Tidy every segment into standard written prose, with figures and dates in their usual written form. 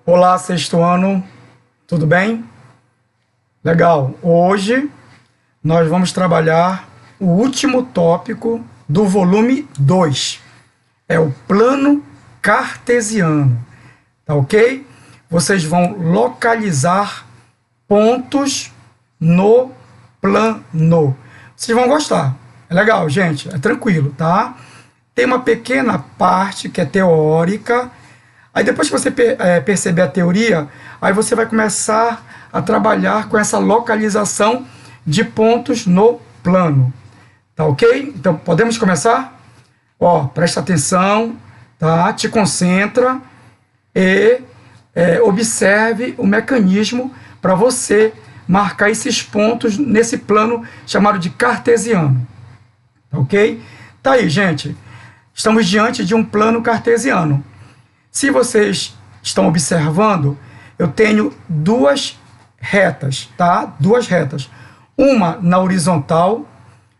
Olá, sexto ano, tudo bem? Legal, hoje nós vamos trabalhar o último tópico do volume 2, é o plano cartesiano, tá ok? Vocês vão localizar pontos no plano, vocês vão gostar, é legal, gente, é tranquilo, tá? Tem uma pequena parte que é teórica. Aí depois que você perceber a teoria, aí você vai começar a trabalhar com essa localização de pontos no plano. Tá ok? Então podemos começar? Ó, presta atenção, tá? Te concentra e observe o mecanismo para você marcar esses pontos nesse plano chamado de cartesiano. Tá ok? Tá aí, gente. Estamos diante de um plano cartesiano. Se vocês estão observando, eu tenho duas retas, tá? Duas retas. Uma na horizontal,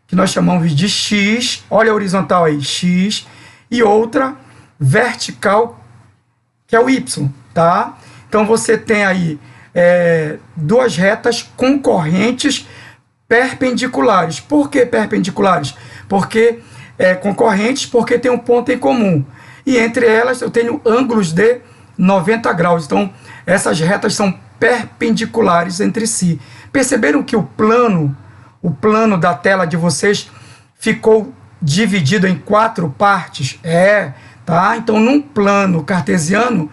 que nós chamamos de X, olha a horizontal aí, X, e outra vertical, que é o Y, tá? Então você tem aí duas retas concorrentes perpendiculares. Por que perpendiculares? Porque concorrentes, porque tem um ponto em comum. E entre elas eu tenho ângulos de 90 graus. Então, essas retas são perpendiculares entre si. Perceberam que o plano da tela de vocês ficou dividido em 4 partes? Tá? Então, num plano cartesiano,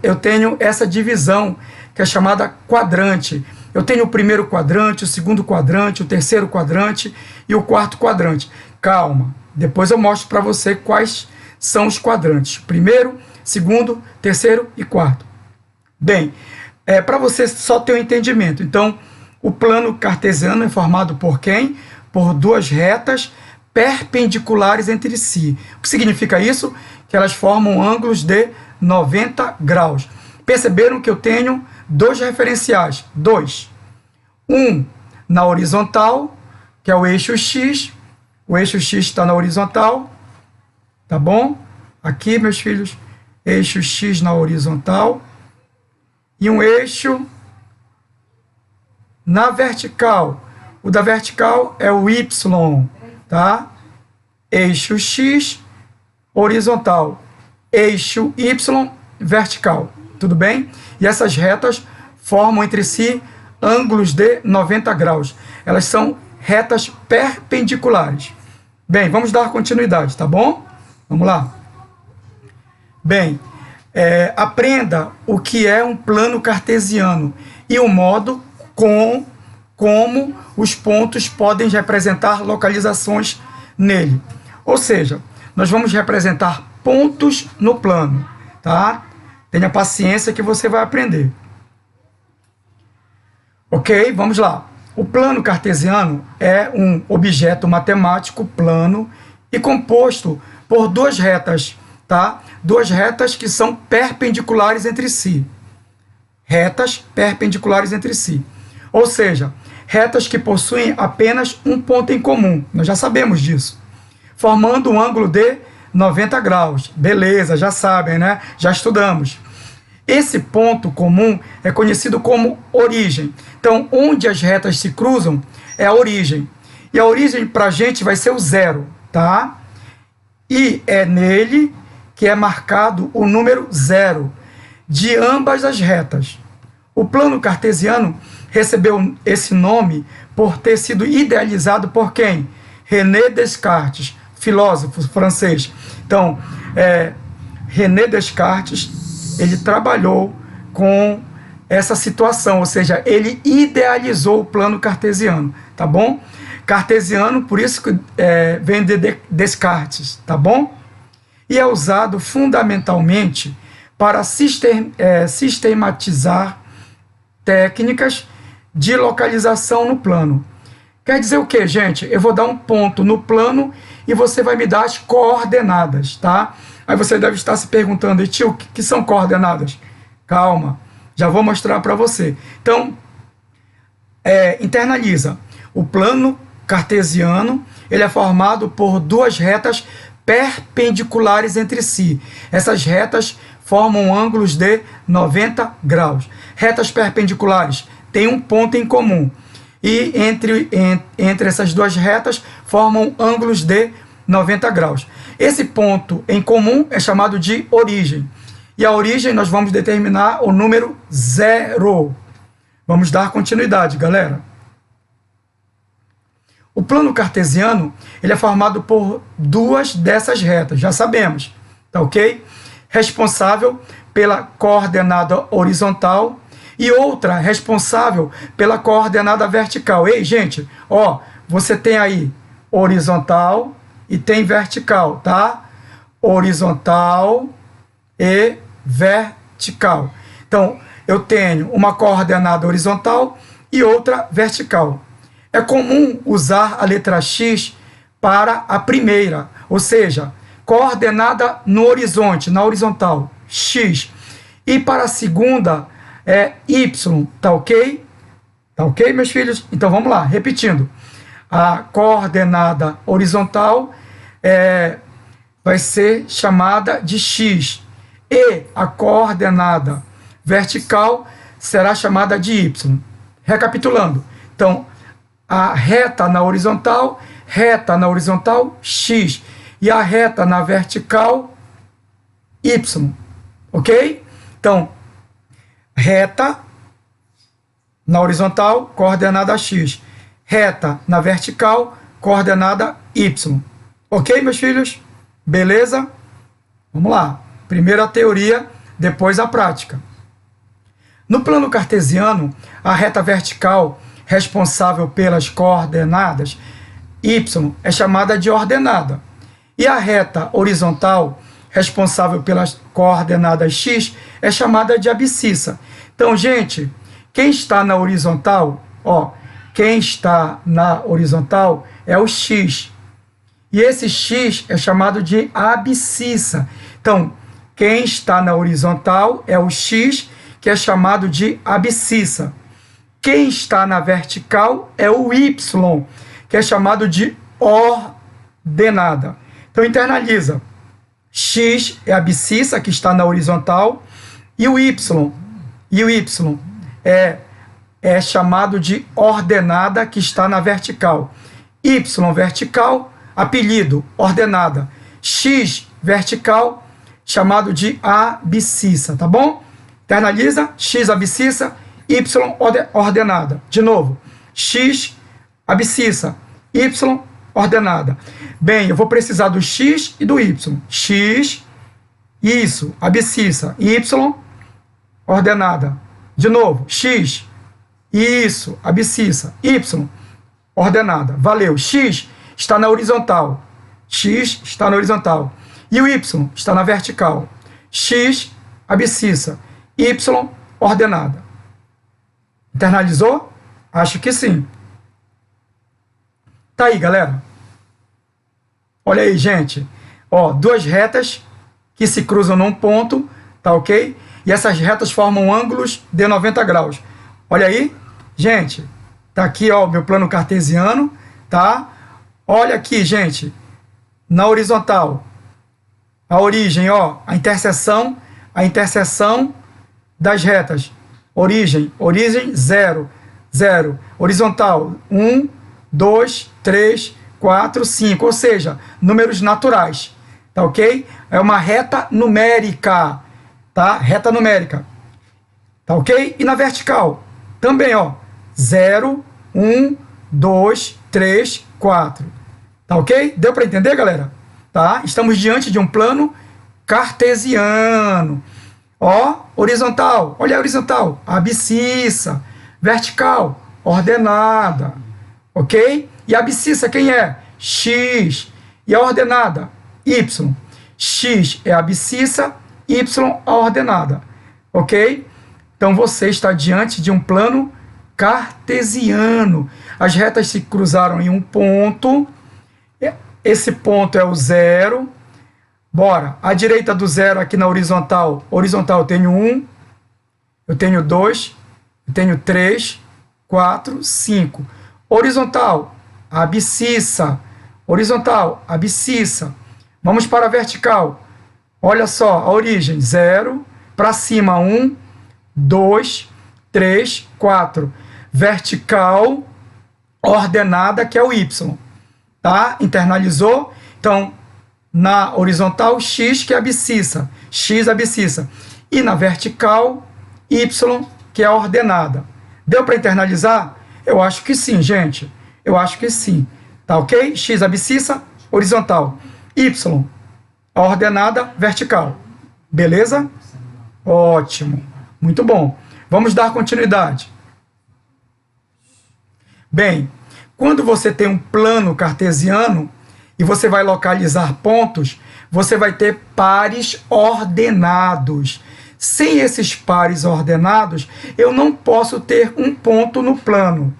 eu tenho essa divisão, que é chamada quadrante. Eu tenho o primeiro quadrante, o segundo quadrante, o terceiro quadrante e o quarto quadrante. Calma, depois eu mostro para você quais são os quadrantes: primeiro, segundo, terceiro e quarto. Bem, para você só ter um entendimento, então, o plano cartesiano é formado por quem? Por duas retas perpendiculares entre si. O que significa isso? Que elas formam ângulos de 90 graus. Perceberam que eu tenho dois referenciais? Dois. Um na horizontal, que é o eixo X. O eixo X está na horizontal. Tá bom? Aqui, meus filhos, eixo X na horizontal e um eixo na vertical. O da vertical é o Y, tá? Eixo X, horizontal. Eixo Y, vertical. Tudo bem? E essas retas formam entre si ângulos de 90 graus. Elas são retas perpendiculares. Bem, vamos dar continuidade, tá bom? Vamos lá? Bem, aprenda o que é um plano cartesiano e o modo como os pontos podem representar localizações nele. Ou seja, nós vamos representar pontos no plano, tá? Tenha paciência que você vai aprender. Ok? Vamos lá. O plano cartesiano é um objeto matemático plano e composto por duas retas, tá? Duas retas que são perpendiculares entre si. Retas perpendiculares entre si. Ou seja, retas que possuem apenas um ponto em comum. Nós já sabemos disso. Formando um ângulo de 90 graus. Beleza, já sabem, né? Já estudamos. Esse ponto comum é conhecido como origem. Então, onde as retas se cruzam é a origem. E a origem para a gente vai ser o zero, tá? E é nele que é marcado o número zero de ambas as retas. O plano cartesiano recebeu esse nome por ter sido idealizado por quem? René Descartes, filósofo francês. Então, René Descartes, ele trabalhou com essa situação, ou seja, ele idealizou o plano cartesiano, tá bom? Cartesiano, por isso que vem de Descartes, tá bom? E é usado fundamentalmente para sistematizar técnicas de localização no plano. Quer dizer o que, gente? Eu vou dar um ponto no plano e você vai me dar as coordenadas, tá? Aí você deve estar se perguntando, tio, o que são coordenadas? Calma, já vou mostrar para você. Então, internaliza. O plano cartesiano, ele é formado por duas retas perpendiculares entre si. Essas retas formam ângulos de 90 graus. Retas perpendiculares têm um ponto em comum. E entre essas duas retas formam ângulos de 90 graus. Esse ponto em comum é chamado de origem. E a origem nós vamos determinar o número 0. Vamos dar continuidade, galera. O plano cartesiano ele é formado por duas dessas retas, já sabemos, tá ok? Responsável pela coordenada horizontal e outra responsável pela coordenada vertical. Ei, gente, ó, você tem aí horizontal e tem vertical, tá? Horizontal e vertical. Então, eu tenho uma coordenada horizontal e outra vertical. É comum usar a letra X para a primeira, ou seja, coordenada no horizonte, na horizontal, X. E para a segunda é Y, tá ok? Tá ok, meus filhos? Então vamos lá, repetindo. A coordenada horizontal vai ser chamada de X. E a coordenada vertical será chamada de Y. Recapitulando. Então, a reta na horizontal, X. E a reta na vertical, Y. Ok? Então, reta na horizontal, coordenada X. Reta na vertical, coordenada Y. Ok, meus filhos? Beleza? Vamos lá. Primeiro a teoria, depois a prática. No plano cartesiano, a reta vertical responsável pelas coordenadas Y é chamada de ordenada. E a reta horizontal responsável pelas coordenadas X é chamada de abscissa. Então, gente, quem está na horizontal, ó, quem está na horizontal é o X. E esse X é chamado de abscissa. Então, quem está na horizontal é o X, que é chamado de abscissa. Quem está na vertical é o Y, que é chamado de ordenada. Então, internaliza. X é a abscissa, que está na horizontal, e o Y é chamado de ordenada, que está na vertical. Y vertical, apelido, ordenada. X vertical, chamado de abscissa, tá bom? Internaliza, X abscissa, Y ordenada. De novo, X abscissa, Y ordenada. Bem, eu vou precisar do X e do Y. X, isso, abscissa, Y ordenada. De novo, X, isso, abscissa, Y ordenada. Valeu, X está na horizontal. X está na horizontal. E o Y está na vertical. X, abscissa, Y ordenada. Internalizou? Acho que sim. Tá aí, galera. Olha aí, gente. Ó, duas retas que se cruzam num ponto, tá ok? E essas retas formam ângulos de 90 graus. Olha aí, gente. Tá aqui, ó, o meu plano cartesiano, tá? Olha aqui, gente. Na horizontal, a origem, ó, a interseção das retas. Origem, 0, 0. Horizontal, 1, 2, 3, 4, 5. Ou seja, números naturais. Tá ok? É uma reta numérica. Tá? Reta numérica. Tá ok? E na vertical, também, ó. 0, 1, 2, 3, 4. Tá ok? Deu para entender, galera? Tá? Estamos diante de um plano cartesiano. Ó, horizontal, olha a horizontal, abscissa. Vertical, ordenada. Ok? E a abscissa quem é? X. E a ordenada? Y. X é a abscissa, Y a ordenada. Ok? Então você está diante de um plano cartesiano. As retas se cruzaram em um ponto. Esse ponto é o 0. Bora. À direita do 0 aqui na horizontal. Horizontal eu tenho 1. Eu tenho 2. Eu tenho 3. 4, 5. Horizontal, abscissa. Horizontal, abscissa. Vamos para a vertical. Olha só, a origem, 0, para cima 1, 2, 3, 4. Vertical, ordenada, que é o Y. Tá? Internalizou? Então, na horizontal, X, que é a abscissa. X, abscissa. E na vertical, Y, que é a ordenada. Deu para internalizar? Eu acho que sim, gente. Eu acho que sim. Tá ok? X, abscissa, horizontal. Y, a ordenada, vertical. Beleza? Ótimo. Muito bom. Vamos dar continuidade. Bem, quando você tem um plano cartesiano e você vai localizar pontos, você vai ter pares ordenados. Sem esses pares ordenados, eu não posso ter um ponto no plano.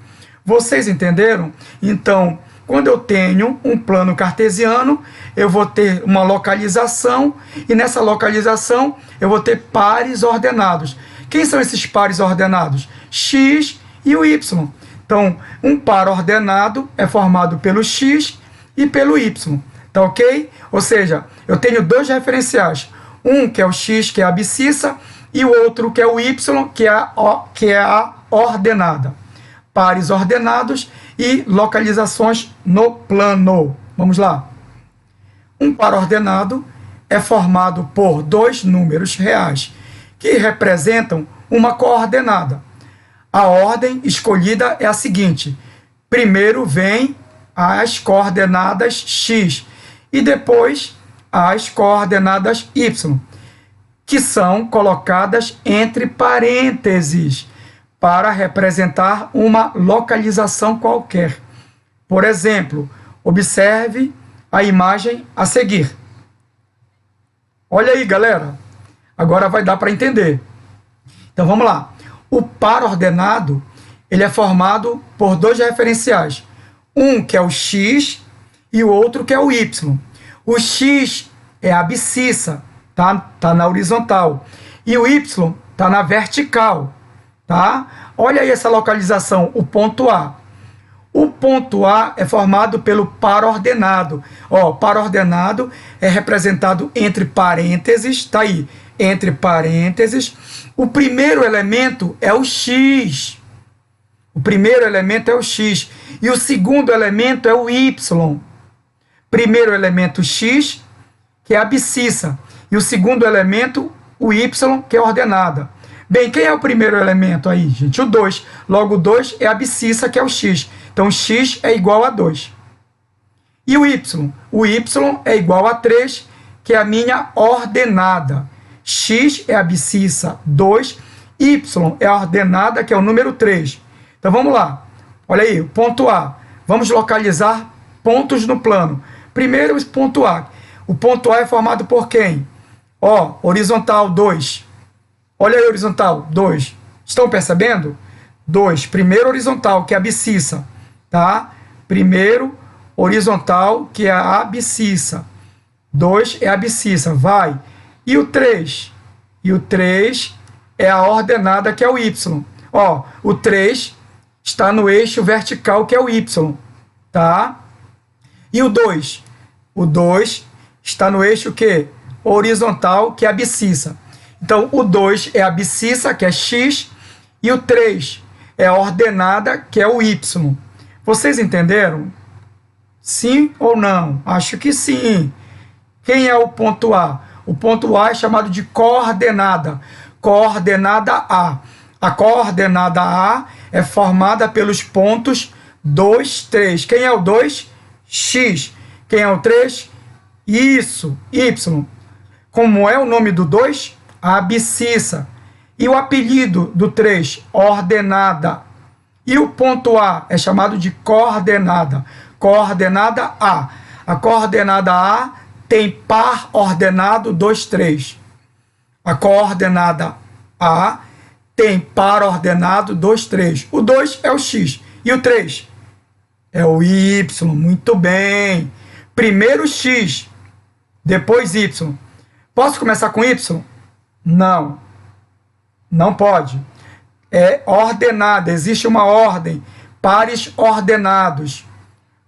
Vocês entenderam? Então, quando eu tenho um plano cartesiano, eu vou ter uma localização e nessa localização eu vou ter pares ordenados. Quem são esses pares ordenados? X e o Y. Então, um par ordenado é formado pelo X e pelo Y. Tá ok? Ou seja, eu tenho dois referenciais. Um que é o X, que é a abscissa, e o outro que é o Y, que é a ordenada. Pares ordenados e localizações no plano. Vamos lá. Um par ordenado é formado por dois números reais que representam uma coordenada. A ordem escolhida é a seguinte: primeiro vem as coordenadas x e depois as coordenadas y, que são colocadas entre parênteses para representar uma localização qualquer. Por exemplo, observe a imagem a seguir. Olha aí, galera. Agora vai dar para entender. Então vamos lá. O par ordenado, ele é formado por dois referenciais. Um que é o x e o outro que é o y. O x é a abscissa, tá na horizontal. E o y tá na vertical, tá? Olha aí essa localização, o ponto A. O ponto A é formado pelo par ordenado. Ó, par ordenado é representado entre parênteses, tá aí, entre parênteses. O primeiro elemento é o x. O primeiro elemento é o x. E o segundo elemento é o y. Primeiro elemento x, que é a abscissa. E o segundo elemento, o y, que é a ordenada. Bem, quem é o primeiro elemento aí, gente? O 2. Logo, o 2 é a abscissa, que é o x. Então, x é igual a 2. E o y? O y é igual a 3, que é a minha ordenada. X é a abscissa 2, y é a ordenada, que é o número 3. Então vamos lá. Olha aí, o ponto A. Vamos localizar pontos no plano. Primeiro, o ponto A. O ponto A é formado por quem? Ó, horizontal 2. Olha aí, horizontal 2. Estão percebendo? 2. Primeiro horizontal, que é a abscissa. Tá? Primeiro horizontal, que é a abscissa. 2 é a abscissa. Vai. E o 3? E o 3 é a ordenada, que é o y. Ó, o 3 está no eixo vertical, que é o y. Tá? E o 2? O 2 está no eixo que? Horizontal, que é a abscissa. Então, o 2 é a abscissa, que é x, e o 3 é a ordenada, que é o y. Vocês entenderam? Sim ou não? Acho que sim. Quem é o ponto A? O ponto A é chamado de coordenada. Coordenada A. A coordenada A é formada pelos pontos 2, 3. Quem é o 2? X. Quem é o 3? Isso, Y. Como é o nome do 2? A abscissa. E o apelido do 3? Ordenada. E o ponto A é chamado de coordenada. Coordenada A. A coordenada A tem par ordenado 2, 3. A coordenada A tem par ordenado 2, 3. O 2 é o X. E o 3? É o Y. Muito bem. Primeiro X, depois Y. Posso começar com Y? Não. Não pode. É ordenada. Existe uma ordem. Pares ordenados.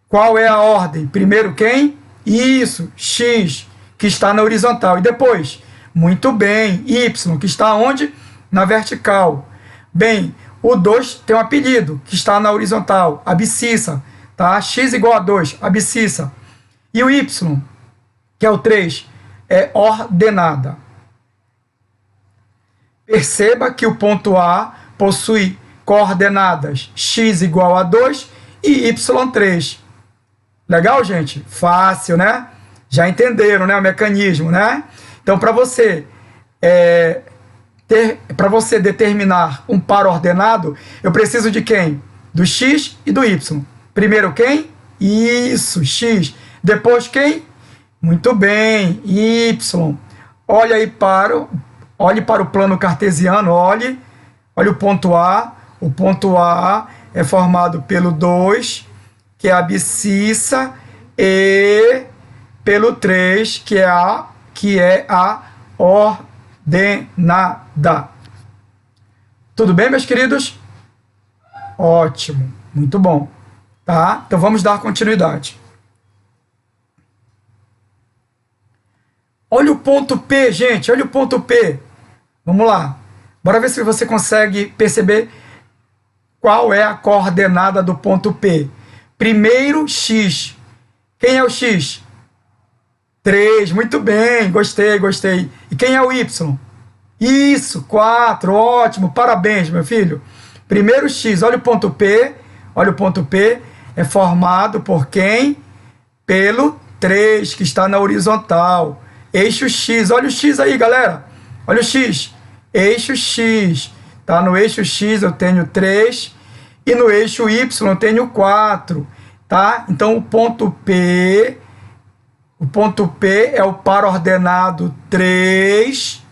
Qual é a ordem? Primeiro quem? Isso, X. que está na horizontal. E depois, muito bem, Y, que está onde? Na vertical. Bem, o 2 tem um apelido, que está na horizontal, abscissa, tá? X igual a 2, abscissa. E o Y, que é o 3, é ordenada. Perceba que o ponto A possui coordenadas x igual a 2 e y3. Legal, gente? Fácil, né? Já entenderam, né, o mecanismo, né? Então, para você determinar um par ordenado, eu preciso de quem? Do x e do y. Primeiro quem? Isso, x. Depois quem? Muito bem, y. Olhe aí olhe para o plano cartesiano, olhe o ponto A. O ponto A é formado pelo 2, que é a abscissa, e pelo 3, que é a ordenada. Tudo bem, meus queridos? Ótimo, muito bom. Tá? Então vamos dar continuidade. Olha o ponto P, gente, olha o ponto P. Vamos lá. Bora ver se você consegue perceber qual é a coordenada do ponto P. Primeiro, X. Quem é o X? 3. Muito bem. Gostei. E quem é o Y? Isso, 4. Ótimo. Parabéns, meu filho. Primeiro X. Olha o ponto P. Olha o ponto P. É formado por quem? Pelo 3, que está na horizontal. Eixo X. Olha o X aí, galera. Olha o X. Eixo X. Tá? No eixo X eu tenho 3 e no eixo Y eu tenho 4. Tá? Então o ponto P é o par ordenado 3,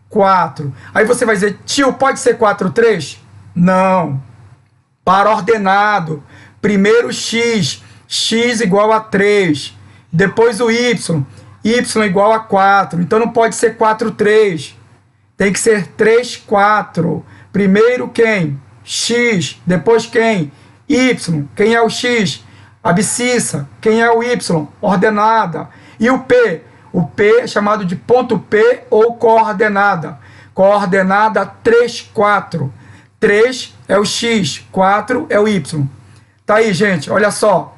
4. Aí você vai dizer, tio, pode ser 4, 3? Não. Par ordenado. Primeiro X igual a 3. Depois o Y igual a 4. Então não pode ser 4, 3. Tem que ser 3, 4. Primeiro quem? X. Depois quem? Y. Quem é o X? Abscissa. Quem é o Y? Ordenada. E o P? O P é chamado de ponto P ou coordenada. Coordenada 3, 4. 3 é o X, 4 é o Y. Tá aí, gente, olha só.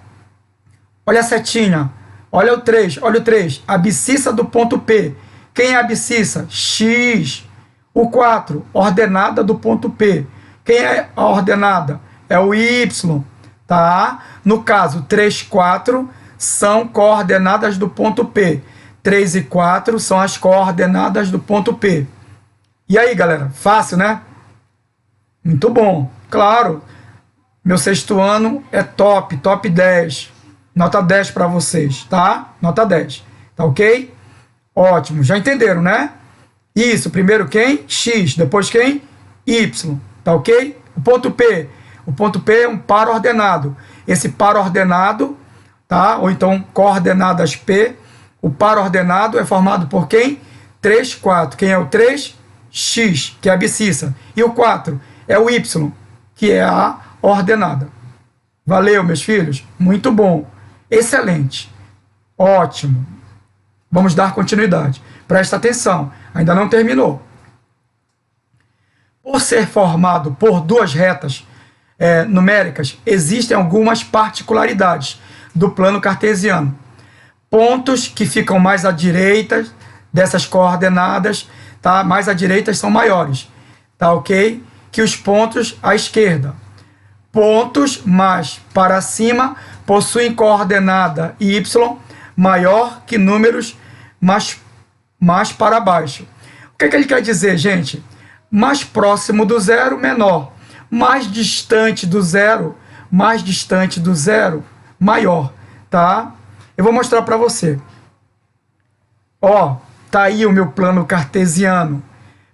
Olha a setinha. Olha o 3, olha o 3. Abscissa do ponto P. Quem é a abscissa? X. O 4, ordenada do ponto P. Quem é a ordenada? É o Y, tá? No caso, 3, 4 são coordenadas do ponto P. 3 e 4 são as coordenadas do ponto P. E aí, galera? Fácil, né? Muito bom. Claro, meu sexto ano é top 10. Nota 10 para vocês, tá? Nota 10. Tá ok? Ótimo. Já entenderam, né? Isso, primeiro quem? X, depois quem? Y, tá ok? O ponto P é um par ordenado. Esse par ordenado, tá? Ou então coordenadas P, o par ordenado é formado por quem? 3, 4. Quem é o 3? X, que é a abscissa. E o 4 é o Y, que é a ordenada. Valeu, meus filhos? Muito bom. Excelente. Ótimo. Vamos dar continuidade. Presta atenção, ainda não terminou. Por ser formado por duas retas numéricas, existem algumas particularidades do plano cartesiano. Pontos que ficam mais à direita dessas coordenadas, tá? Mais à direita são maiores, tá ok? Que os pontos à esquerda. Pontos mais para cima possuem coordenada y maior que números mais para baixo. O que ele quer dizer, gente? Mais próximo do zero, menor. Mais distante do zero, maior, tá? Eu vou mostrar para você. Ó, tá aí o meu plano cartesiano.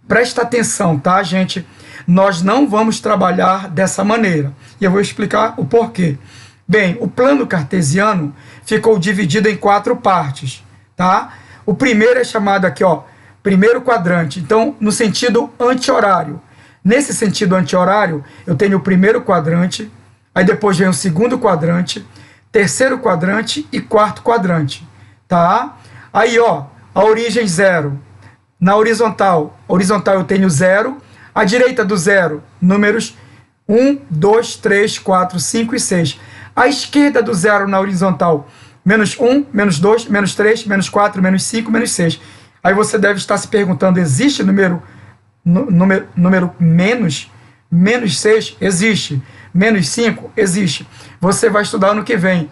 Presta atenção, tá, gente? Nós não vamos trabalhar dessa maneira. E eu vou explicar o porquê. Bem, o plano cartesiano ficou dividido em 4 partes, tá? O primeiro é chamado aqui, ó, primeiro quadrante. Então, no sentido anti-horário. Nesse sentido anti-horário, eu tenho o primeiro quadrante, aí depois vem o segundo quadrante, terceiro quadrante e quarto quadrante, tá? Aí, ó, a origem 0. Na horizontal eu tenho 0. À direita do 0, números 1, 2, 3, 4, 5 e 6. À esquerda do 0 na horizontal, menos 1, menos 2, menos 3, menos 4, menos 5, menos 6. Aí você deve estar se perguntando, existe número menos? Menos 6? Existe. Menos 5? Existe. Você vai estudar ano que vem.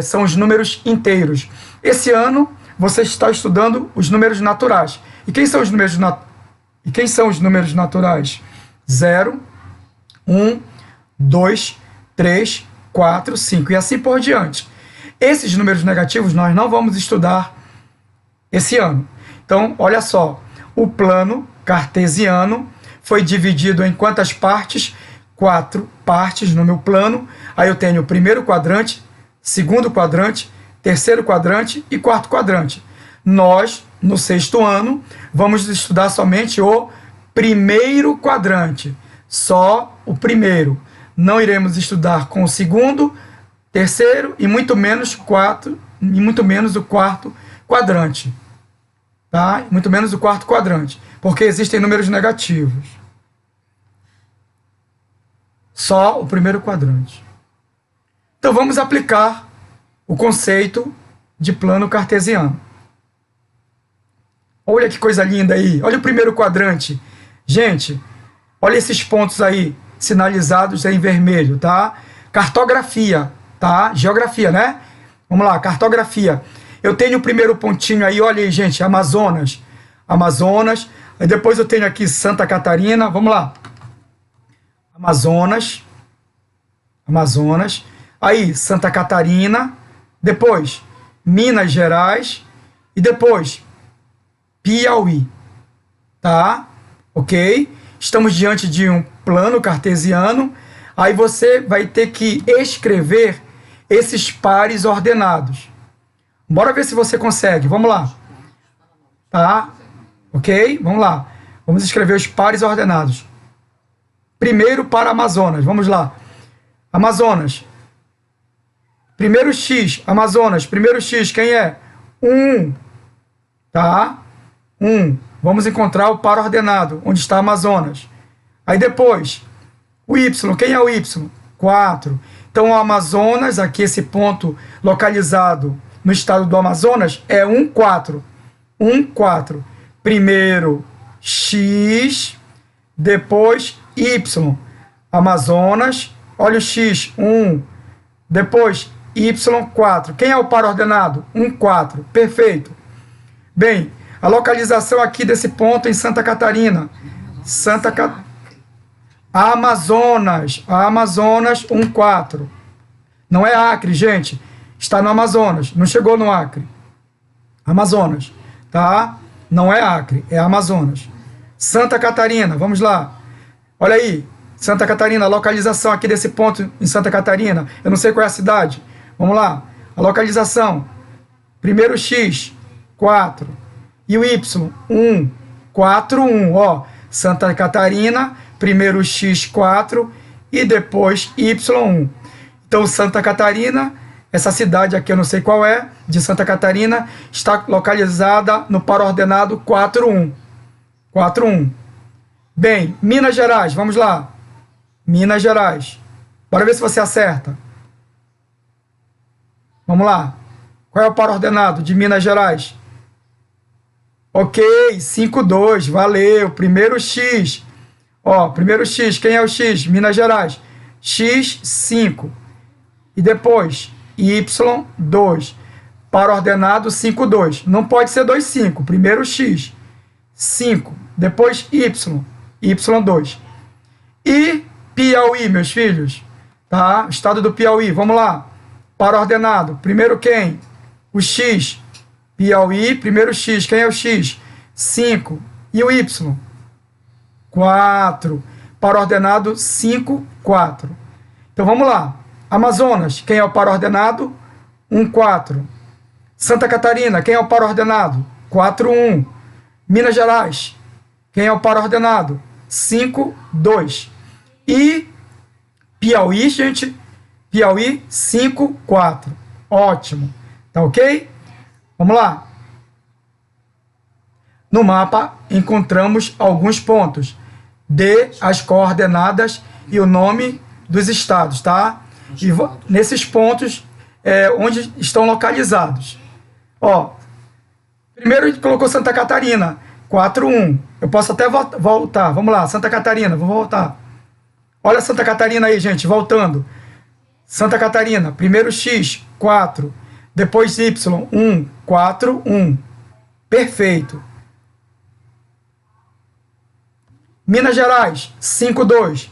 São os números inteiros. Esse ano, você está estudando os números naturais. E quem são os números naturais? 0, 1, 2, 3, 4, 5 e assim por diante. Esses números negativos nós não vamos estudar esse ano. Então, olha só, o plano cartesiano foi dividido em quantas partes? 4 partes no meu plano. Aí eu tenho o primeiro quadrante, segundo quadrante, terceiro quadrante e quarto quadrante. Nós, no sexto ano, vamos estudar somente o primeiro quadrante. Só o primeiro. Não iremos estudar com o segundo, terceiro e muito menos o quarto quadrante. Tá? Muito menos o quarto quadrante. Porque existem números negativos. Só o primeiro quadrante. Então vamos aplicar o conceito de plano cartesiano. Olha que coisa linda aí. Olha o primeiro quadrante. Gente, olha esses pontos aí, sinalizados em vermelho, tá? Cartografia, tá? Geografia, né? Vamos lá, cartografia. Eu tenho o primeiro pontinho aí, olha aí, gente, Amazonas. Amazonas. Aí depois eu tenho aqui Santa Catarina. Vamos lá. Amazonas. Amazonas. Aí, Santa Catarina. Depois, Minas Gerais. E depois, Piauí, tá? Ok? Estamos diante de um plano cartesiano. Aí você vai ter que escrever esses pares ordenados. Bora ver se você consegue. Vamos lá. Tá? Ok? Vamos lá. Vamos escrever os pares ordenados. Primeiro para Amazonas. Vamos lá. Amazonas. Primeiro X. Amazonas. Primeiro X. Quem é? 1. Tá? 1. Vamos encontrar o par ordenado, onde está Amazonas. Aí depois, o Y. Quem é o Y? 4. Então, o Amazonas, aqui esse ponto localizado no estado do Amazonas, é 1, 4. 1, 4. Primeiro X, depois Y. Amazonas, olha o X, 1. Depois Y, 4. Quem é o par ordenado? 1, 4. Perfeito. Bem, a localização aqui desse ponto em Santa Catarina. Amazonas. Amazonas, 1, 4. Não é Acre, gente. Está no Amazonas. Não chegou no Acre. Amazonas. Tá? Não é Acre, é Amazonas. Santa Catarina, vamos lá. Olha aí. Santa Catarina, a localização aqui desse ponto em Santa Catarina. Eu não sei qual é a cidade. Vamos lá. A localização. Primeiro X, 4. E o Y, 1, 4, 1. Ó, Santa Catarina, primeiro X, 4 e depois Y1. Então, Santa Catarina, essa cidade aqui eu não sei qual é, de Santa Catarina, está localizada no par ordenado 4-1. 4-1. Bem, Minas Gerais, vamos lá. Minas Gerais. Bora ver se você acerta. Vamos lá. Qual é o par ordenado de Minas Gerais? Ok, 5-2, valeu. Primeiro X. Ó, primeiro X, quem é o X? Minas Gerais. X, 5. E depois, Y2. Par ordenado 5-2. Não pode ser 2-5. Primeiro X, 5. Depois Y, Y2. E Piauí, meus filhos. Tá? Estado do Piauí, vamos lá. Par ordenado. Primeiro quem? O X. Piauí, primeiro X. Quem é o X? 5. E o Y? 4. Par ordenado 5, 4. Então vamos lá. Amazonas, quem é o par ordenado? 1, 4. Santa Catarina, quem é o par ordenado? 4, 1. Minas Gerais, quem é o par ordenado? 5, 2. E Piauí, gente, Piauí, 5, 4. Ótimo. Tá ok? Vamos lá. No mapa encontramos alguns pontos. Dê as coordenadas e o nome dos estados, tá? E nesses pontos onde estão localizados. Ó, primeiro a gente colocou Santa Catarina, 4-1. Eu posso até voltar. Vamos lá, Santa Catarina, vou voltar. Olha Santa Catarina aí, gente, voltando. Santa Catarina, primeiro X, 4. Depois Y, 1, 4, 1. Perfeito. Minas Gerais, 5-2.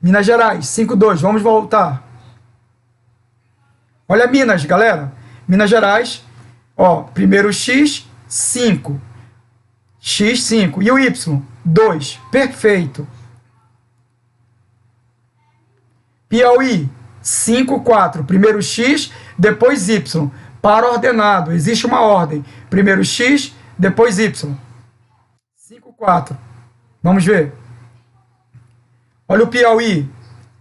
Minas Gerais, 5-2. Vamos voltar. Olha Minas, galera. Minas Gerais, ó, primeiro X, 5. X, 5. E o Y, 2. Perfeito. Piauí, 5-4. Primeiro X, depois Y. Para ordenado. Existe uma ordem. Primeiro X, depois Y. 5-4. Vamos ver. Olha o Piauí.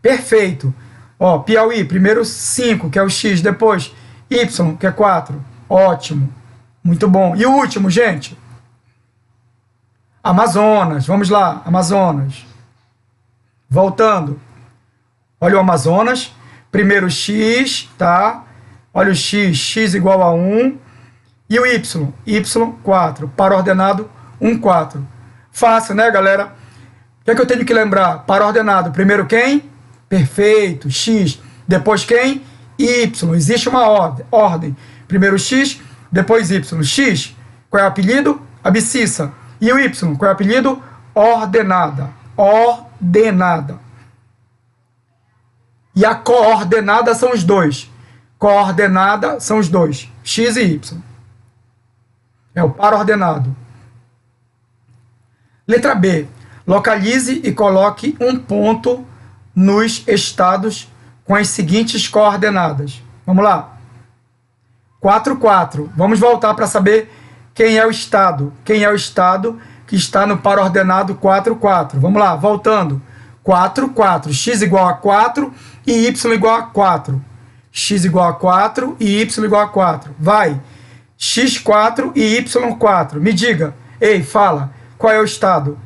Perfeito. Ó, Piauí, primeiro 5, que é o X, depois Y, que é 4. Ótimo. Muito bom. E o último, gente? Amazonas. Vamos lá, Amazonas. Voltando. Olha o Amazonas. Primeiro X, tá? Olha o X, X igual a 1. E o Y, Y, 4. Para ordenado, 1, 4. Fácil, né, galera? O que é que eu tenho que lembrar? Para ordenado, primeiro quem? Perfeito, X. Depois quem? Y. Existe uma ordem. Primeiro X, depois Y. X, qual é o apelido? Abscissa. E o Y, qual é o apelido? Ordenada. Ordenada. E a coordenada são os dois. Coordenada são os dois. X e Y. É o par ordenado. Letra B. Localize e coloque um ponto nos estados com as seguintes coordenadas. Vamos lá. 4-4. Vamos voltar para saber quem é o estado. Quem é o estado que está no par ordenado 4-4. Vamos lá, voltando. 4-4. X igual a 4 e Y igual a 4. X igual a 4 e Y igual a 4. Vai. X4 e Y4. Me diga. Ei, fala. Qual é o estado?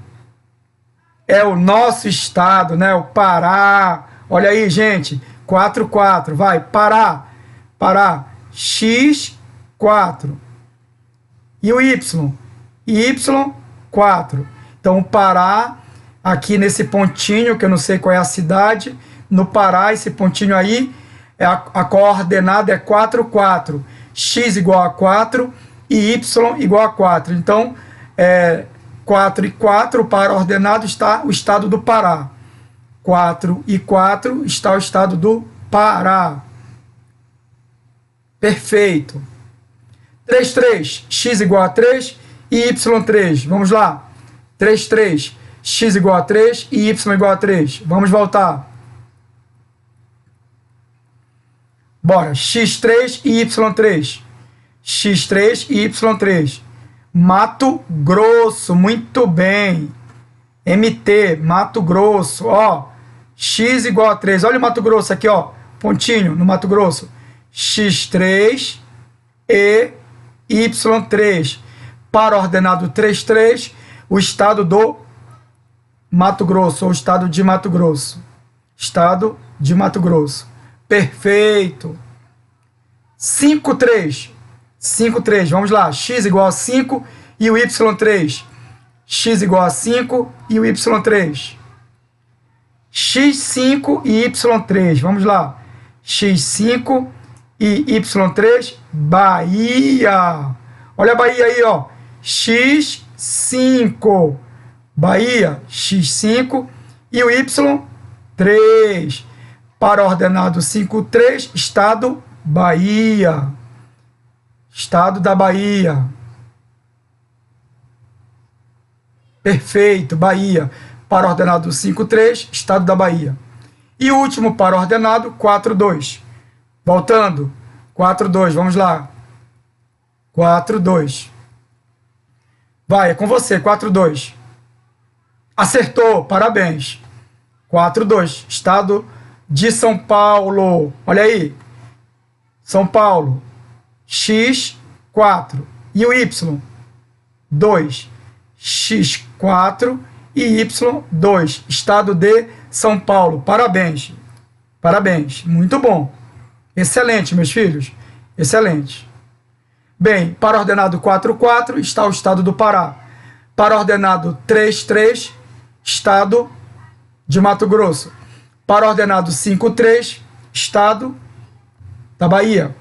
É o nosso estado, né? O Pará. Olha aí, gente. 4-4. Vai. Pará. Pará. X4. E o Y? Y4. Então, o Pará, aqui nesse pontinho, que eu não sei qual é a cidade, no Pará, esse pontinho aí, a coordenada é 4-4. X igual a 4 e Y igual a 4. Então, 4 e 4, para ordenado está o estado do Pará. 4 e 4 está o estado do Pará. Perfeito. 3-3, X igual a 3 e Y3. Vamos lá. 3-3, X igual a 3 e Y igual a 3. Vamos voltar. Bora. X3 e Y3. X3 e Y3. Mato Grosso, muito bem. MT, Mato Grosso, ó. X igual a 3. Olha o Mato Grosso aqui, ó. Pontinho no Mato Grosso. X3 e Y3. Para ordenado 3-3, o estado do Mato Grosso, ou estado de Mato Grosso. Estado de Mato Grosso. Perfeito. 5-3. 5-3, vamos lá. X igual a 5 e o Y3. X igual a 5 e o Y3. X5 e Y3, vamos lá. X5 e Y3, Bahia. Olha a Bahia aí, ó. X5, Bahia, X5 e o Y3. Para ordenado 5-3, estado Bahia. Estado da Bahia. Perfeito, Bahia. Para ordenado 5-3, estado da Bahia. E o último para ordenado 4-2. Voltando. 4-2, vamos lá. 4-2. Vai, é com você, 4-2. Acertou, parabéns. 4-2, estado de São Paulo. Olha aí. São Paulo. X4. E o Y? 2, x4 e y2, estado de São Paulo. Parabéns. Parabéns. Muito bom. Excelente, meus filhos. Excelente. Bem, para ordenado 4,4 está o estado do Pará. Para ordenado 3,3, estado de Mato Grosso. Para ordenado 5,3, estado da Bahia.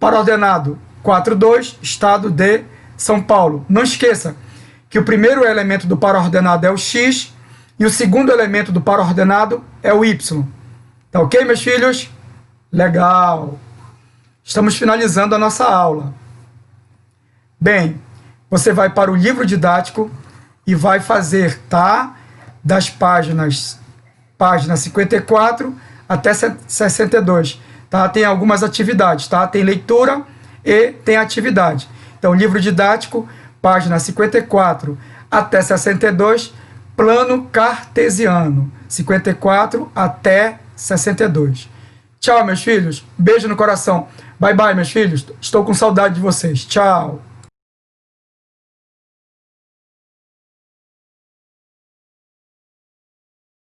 Para ordenado 4,2, estado de São Paulo. Não esqueça que o primeiro elemento do par ordenado é o x e o segundo elemento do par ordenado é o y. Tá ok, meus filhos? Legal. Estamos finalizando a nossa aula. Bem, você vai para o livro didático e vai fazer, tá? Das páginas 54 até 62, tá? Tem algumas atividades, tá? Tem leitura e tem atividade. Então, livro didático, página 54 até 62, plano cartesiano, 54 até 62. Tchau, meus filhos. Beijo no coração. Bye, bye, meus filhos. Estou com saudade de vocês. Tchau.